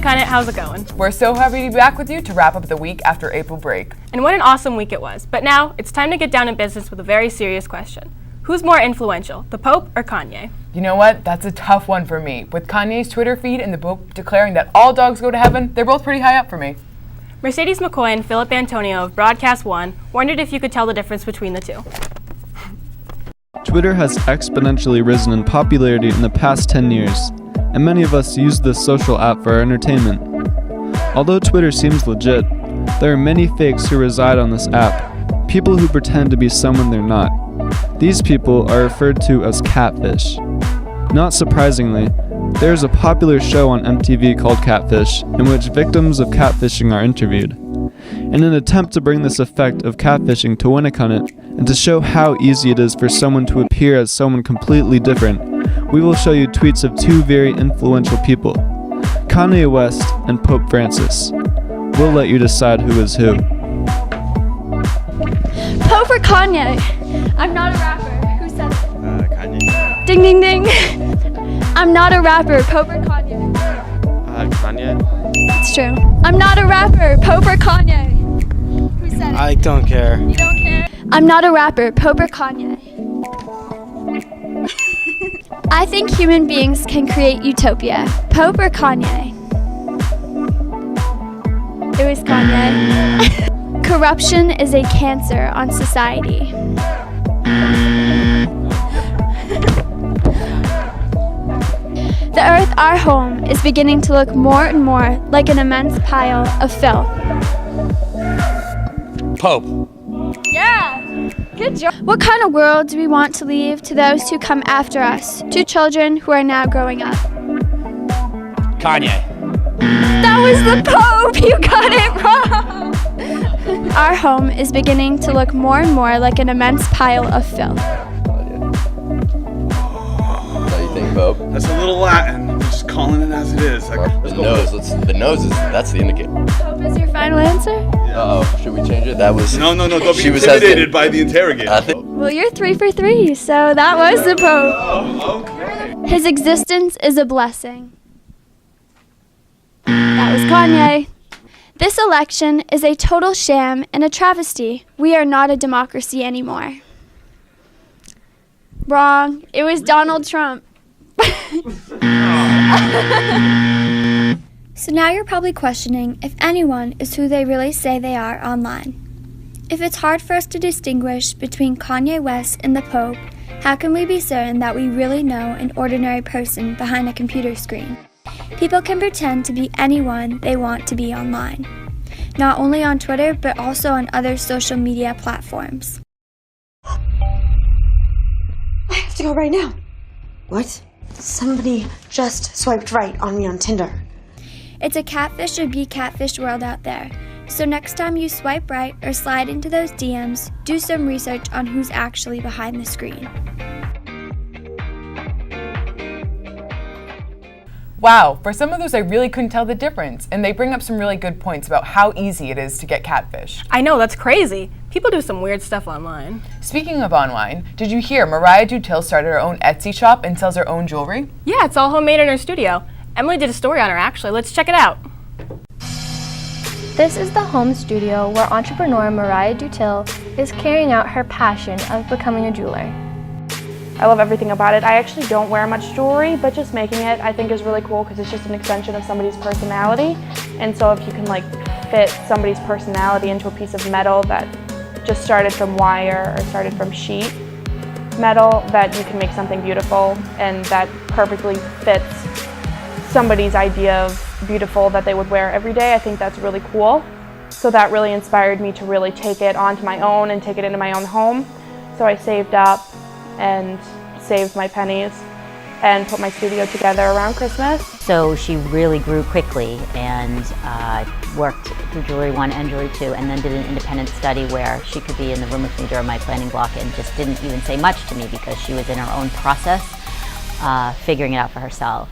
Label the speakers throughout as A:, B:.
A: Winnicott, how's it going?
B: We're so happy to be back with you to wrap up the week after April break.
A: And what an awesome week it was. But now, it's time to get down to business with a very serious question. Who's more influential, the Pope or Kanye?
B: You know what? That's a tough one for me. With Kanye's Twitter feed and the Pope declaring that all dogs go to heaven, they're both pretty high up for me.
A: Mercedes McCoy and Philip Antonio of Broadcast One wondered if you could tell the difference between the two.
C: Twitter has exponentially risen in popularity in the past 10 years, and many of us use this social app for our entertainment. Although Twitter seems legit, there are many fakes who reside on this app, people who pretend to be someone they're not. These people are referred to as catfish. Not surprisingly, there is a popular show on MTV called Catfish, in which victims of catfishing are interviewed. In an attempt to bring this effect of catfishing to Winnicott and to show how easy it is for someone to appear as someone completely different, we will show you tweets of two very influential people, Kanye West and Pope Francis. We'll let you decide who is who.
D: Pope or Kanye? I'm not a rapper. Who said it?
E: Kanye.
D: Ding ding ding. I'm not a rapper. Pope or Kanye?
E: Kanye.
D: It's true. I'm not a rapper. Pope or Kanye? Who said it?
E: I don't care.
D: You don't care? I'm not a rapper. Pope or Kanye? I think human beings can create utopia. Pope or Kanye? It was Kanye. Corruption is a cancer on society. The earth, our home, is beginning to look more and more like an immense pile of filth.
E: Pope.
D: Yeah! Good job. What kind of world do we want to leave to those who come after us, to children who are now growing up?
E: Kanye.
D: That was the Pope! You got it wrong! Our home is beginning to look more and more like an immense pile of filth.
F: What do you think, Pope?
G: That's a little Latin. I'm just calling it as it is.
F: The nose is that's the indicator.
D: Pope is your final answer?
F: Uh-oh, should we change it? That was
G: No, don't be
F: she was
G: intimidated by the interrogator.
D: Well, you're 3 for 3, so that was the Pope.
G: Oh, okay.
D: His existence is a blessing. That was Kanye. This election is a total sham and a travesty. We are not a democracy anymore. Wrong. It was Donald Trump. So now you're probably questioning if anyone is who they really say they are online. If it's hard for us to distinguish between Kanye West and the Pope, how can we be certain that we really know an ordinary person behind a computer screen? People can pretend to be anyone they want to be online, not only on Twitter, but also on other social media platforms.
H: I have to go right now. What? Somebody just swiped right on me on Tinder.
D: It's a catfish or be catfished world out there. So next time you swipe right or slide into those DMs, do some research on who's actually behind the screen.
B: Wow, for some of those I really couldn't tell the difference, and they bring up some really good points about how easy it is to get catfished.
A: I know, that's crazy. People do some weird stuff online.
B: Speaking of online, did you hear Mariah Dutil started her own Etsy shop and sells her own jewelry?
A: Yeah, it's all homemade in her studio. Emily did a story on her actually. Let's check it out.
I: This is the home studio where entrepreneur Mariah Dutil is carrying out her passion of becoming a jeweler.
J: I love everything about it. I actually don't wear much jewelry, but just making it I think is really cool because it's just an extension of somebody's personality. And so if you can fit somebody's personality into a piece of metal that just started from wire or started from sheet metal, that you can make something beautiful and that perfectly fits somebody's idea of beautiful that they would wear every day. I think that's really cool. So that really inspired me to really take it onto my own and take it into my own home. So I saved up and saved my pennies and put my studio together around Christmas.
K: So she really grew quickly and worked through Jewelry 1 and Jewelry 2 and then did an independent study where she could be in the room with me during my planning block and just didn't even say much to me because she was in her own process, figuring it out for herself.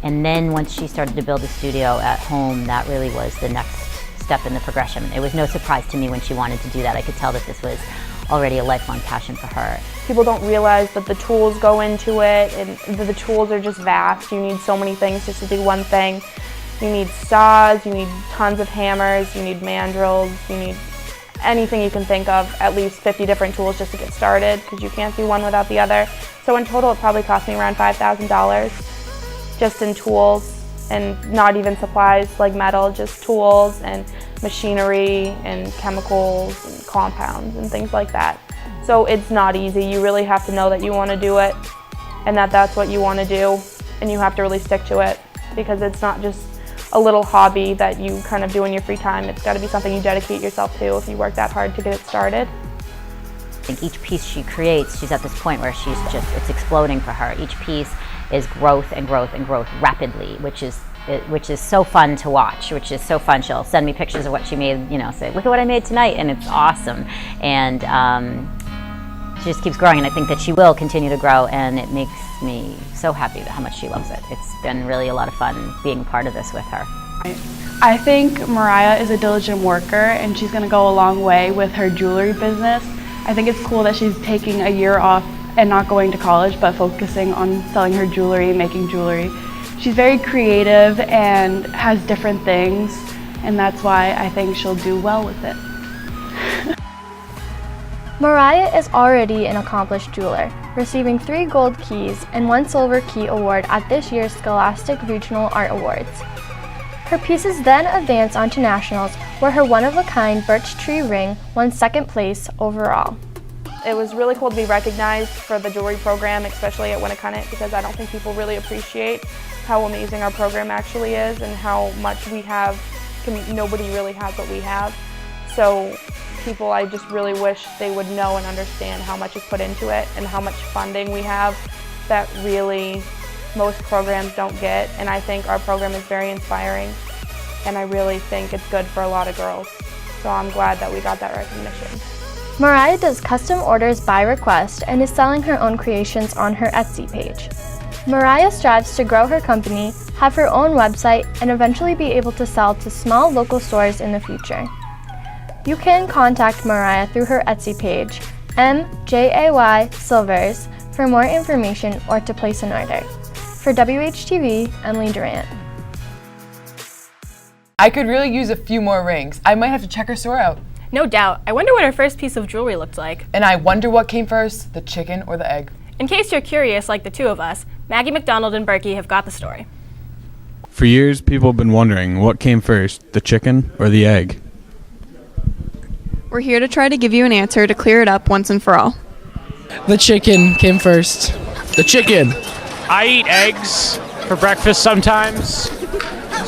K: And then once she started to build a studio at home, that really was the next step in the progression. It was no surprise to me when she wanted to do that. I could tell that this was already a lifelong passion for her.
J: People don't realize that the tools go into it and the tools are just vast. You need so many things just to do one thing. You need saws, you need tons of hammers, you need mandrels, you need anything you can think of, at least 50 different tools just to get started, because you can't do one without the other. So in total, it probably cost me around $5,000 just in tools, and not even supplies like metal, just tools and machinery and chemicals and compounds and things like that. So it's not easy. You really have to know that you want to do it and that that's what you want to do, and you have to really stick to it, because it's not just a little hobby that you kind of do in your free time. It's got to be something you dedicate yourself to if you work that hard to get it started.
K: I think each piece she creates, she's at this point where it's exploding for her. Each piece is growth and growth and growth rapidly, which is so fun to watch, which is so fun. She'll send me pictures of what she made, say, look at what I made tonight, and it's awesome. And she just keeps growing, and I think that she will continue to grow, and it makes me so happy how much she loves it. It's been really a lot of fun being part of this with her.
J: I think Mariah is a diligent worker, and she's going to go a long way with her jewelry business. I think it's cool that she's taking a year off and not going to college, but focusing on selling her jewelry and making jewelry. She's very creative and has different things, and that's why I think she'll do well with it.
I: Mariah is already an accomplished jeweler, receiving 3 gold keys and 1 silver key award at this year's Scholastic Regional Art Awards. Her pieces then advanced on to nationals, where her one-of-a-kind birch tree ring won 2nd place overall.
J: It was really cool to be recognized for the jewelry program, especially at Winnacunnet, because I don't think people really appreciate how amazing our program actually is and how much we have. Nobody really has what we have. So people, I just really wish they would know and understand how much is put into it and how much funding we have that really most programs don't get. And I think our program is very inspiring, and I really think it's good for a lot of girls. So I'm glad that we got that recognition.
I: Mariah does custom orders by request and is selling her own creations on her Etsy page. Mariah strives to grow her company, have her own website, and eventually be able to sell to small local stores in the future. You can contact Mariah through her Etsy page, MJAY Silvers, for more information or to place an order. For WHTV, Emily Durant.
B: I could really use a few more rings. I might have to check her store out.
A: No doubt. I wonder what her first piece of jewelry looked like.
B: And I wonder what came first, the chicken or the egg.
A: In case you're curious, like the two of us, Maggie McDonald and Berkey have got the story.
C: For years, people have been wondering what came first, the chicken or the egg.
L: We're here to try to give you an answer to clear it up once and for all.
M: The chicken came first.
E: The chicken. I eat eggs for breakfast sometimes,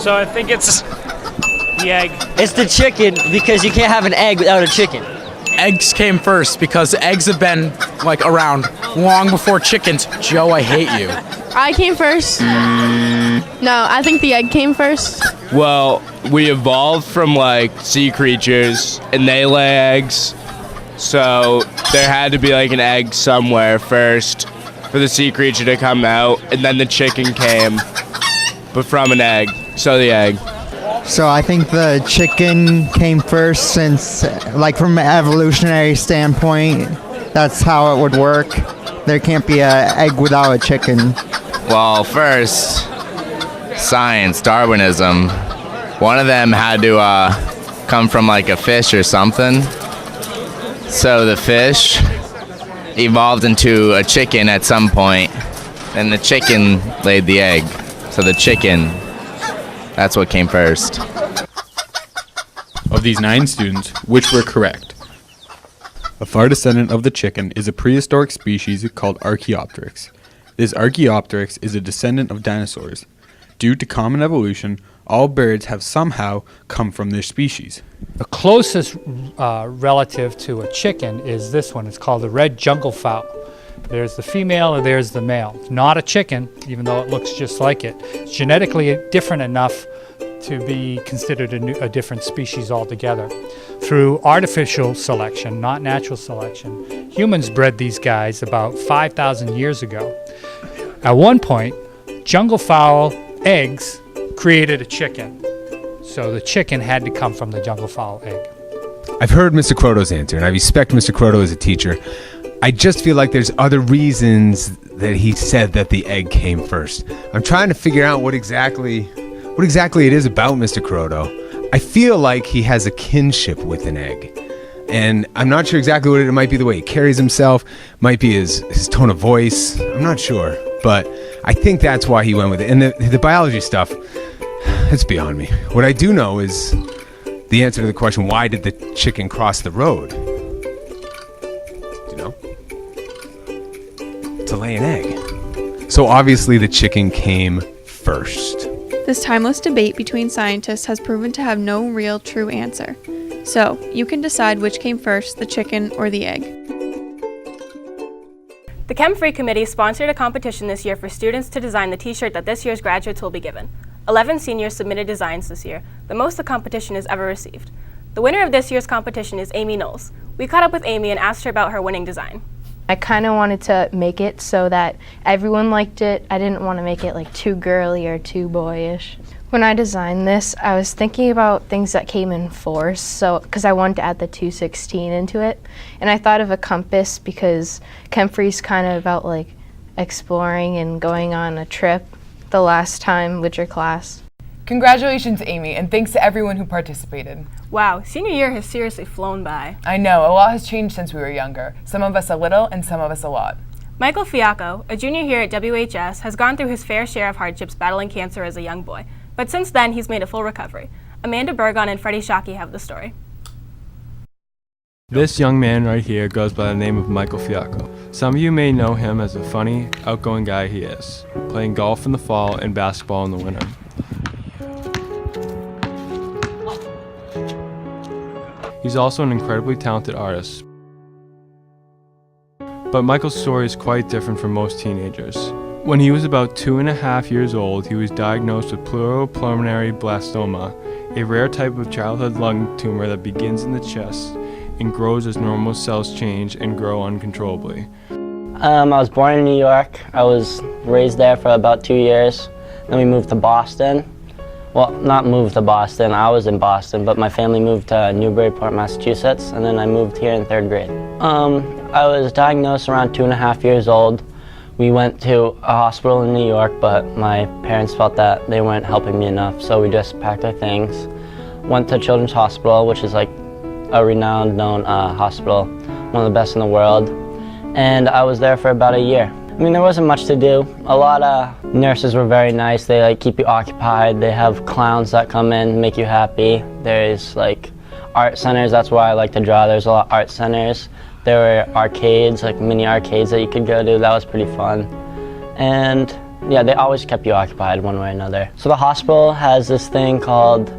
E: so I think it's the egg.
N: It's the chicken because you can't have an egg without a chicken.
M: Eggs came first because eggs have been around long before chickens. Joe, I hate you.
L: I came first. No, I think the egg came first.
O: Well, we evolved from sea creatures and they lay eggs. So there had to be an egg somewhere first for the sea creature to come out, and then the chicken came, but from an egg. So the egg.
P: So I think the chicken came first since, from an evolutionary standpoint, that's how it would work. There can't be an egg without a chicken.
Q: Well, first, science, Darwinism. One of them had to come from a fish or something. So the fish evolved into a chicken at some point, and the chicken laid the egg. So the chicken, that's what came first.
C: Of these 9 students, which were correct? A far descendant of the chicken is a prehistoric species called Archaeopteryx. This Archaeopteryx is a descendant of dinosaurs. Due to common evolution, all birds have somehow come from their species.
R: The closest relative to a chicken is this one. It's called the red jungle fowl. There's the female and there's the male. It's not a chicken, even though it looks just like it. It's genetically different enough to be considered a different species altogether. Through artificial selection, not natural selection, humans bred these guys about 5,000 years ago. At one point, jungle fowl eggs created a chicken. So the chicken had to come from the jungle fowl egg.
S: I've heard Mr. Croto's answer, and I respect Mr. Croto as a teacher. I just feel like there's other reasons that he said that the egg came first. I'm trying to figure out what exactly what exactly it is about Mr. Croto. I feel like he has a kinship with an egg. And I'm not sure exactly what it might be, the way he carries himself, might be his tone of voice. I'm not sure, but I think that's why he went with it. And the biology stuff, it's beyond me. What I do know is the answer to the question, why did the chicken cross the road? Do you know? To lay an egg. So obviously the chicken came first.
L: This timeless debate between scientists has proven to have no real true answer. So, you can decide which came first, the chicken or the egg.
A: The Chem Free Committee sponsored a competition this year for students to design the t-shirt that this year's graduates will be given. 11 seniors submitted designs this year, the most the competition has ever received. The winner of this year's competition is Amy Knowles. We caught up with Amy and asked her about her winning design.
I: I kind of wanted to make it so that everyone liked it. I didn't want to make it like too girly or too boyish. When I designed this, I was thinking about things that came in force, because I wanted to add the 216 into it. And I thought of a compass because Chem-Free's kind of about like exploring and going on a trip the last time with your class.
B: Congratulations, Amy, and thanks to everyone who participated.
A: Wow, senior year has seriously flown by.
B: I know, a lot has changed since we were younger. Some of us a little and some of us a lot.
A: Michael Fiacco, a junior here at WHS, has gone through his fair share of hardships battling cancer as a young boy. But since then, he's made a full recovery. Amanda Burgon and Freddie Shockey have the story.
T: This young man right here goes by the name of Michael Fiacco. Some of you may know him as the funny, outgoing guy he is, playing golf in the fall and basketball in the winter. He's also an incredibly talented artist. But Michael's story is quite different from most teenagers. When he was about 2.5 years old, he was diagnosed with pleuropulmonary blastoma, a rare type of childhood lung tumor that begins in the chest and grows as normal cells change and grow uncontrollably.
N: I was born in New York. I was raised there for about 2 years. Then we moved to Boston. Well, not moved to Boston, I was in Boston, but my family moved to Newburyport, Massachusetts, and then I moved here in 3rd grade. I was diagnosed around 2.5 years old. We went to a hospital in New York, but my parents felt that they weren't helping me enough, so we just packed our things, went to Children's Hospital, which is like a renowned, known hospital, one of the best in the world, and I was there for about a year. I mean, there wasn't much to do. A lot of nurses were very nice. They like keep you occupied. They have clowns that come in, make you happy. There's like art centers, that's why I like to draw. There's a lot of art centers. There were arcades, like mini arcades that you could go to. That was pretty fun. And yeah, they always kept you occupied one way or another. So the hospital has this thing called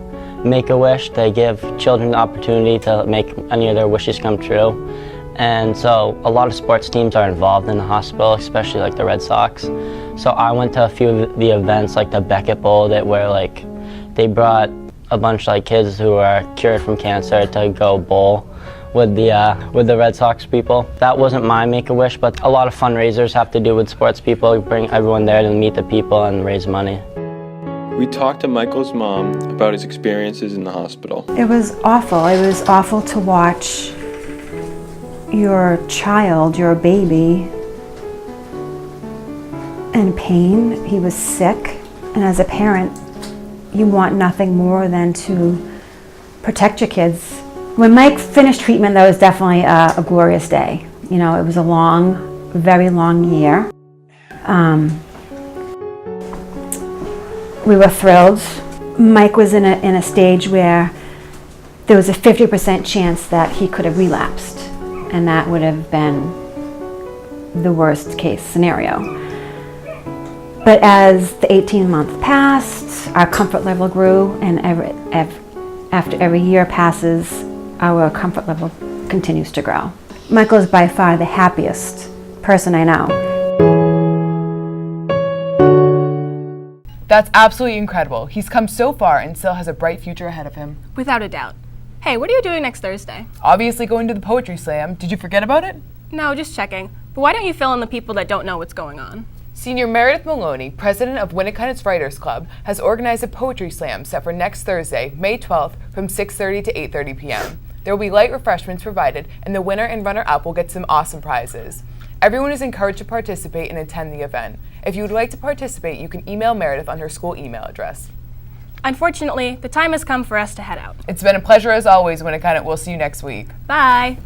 N: Make-A-Wish. They give children the opportunity to make any of their wishes come true. And so a lot of sports teams are involved in the hospital, especially like the Red Sox. So I went to a few of the events like the Beckett Bowl where like they brought a bunch of like kids who are cured from cancer to go bowl with the Red Sox people. That wasn't my Make-A-Wish, but a lot of fundraisers have to do with sports people, bring everyone there to meet the people and raise money.
T: We talked to Michael's mom about his experiences in the hospital.
U: It was awful. It was awful to watch your child, your baby, in pain. He was sick, and as a parent, you want nothing more than to protect your kids. When Mike finished treatment, that was definitely a glorious day. You know, it was a long, very long year. We were thrilled. Mike was in a stage where there was a 50% chance that he could have relapsed, and that would have been the worst case scenario. But as the 18 months passed, our comfort level grew, and after every year passes, our comfort level continues to grow. Michael is by far the happiest person I know.
B: That's absolutely incredible. He's come so far and still has a bright future ahead of him.
A: Without a doubt. Hey, what are you doing next Thursday?
B: Obviously going to the Poetry Slam. Did you forget about it?
A: No, just checking. But why don't you fill in the people that don't know what's going on?
B: Senior Meredith Maloney, president of Winnicott's Writers Club, has organized a Poetry Slam set for next Thursday, May 12th from 6:30 to 8:30 p.m. There will be light refreshments provided, and the winner and runner-up will get some awesome prizes. Everyone is encouraged to participate and attend the event. If you would like to participate, you can email Meredith on her school email address.
A: Unfortunately, the time has come for us to head out.
B: It's been a pleasure as always, Winnicott. We'll see you next week.
A: Bye!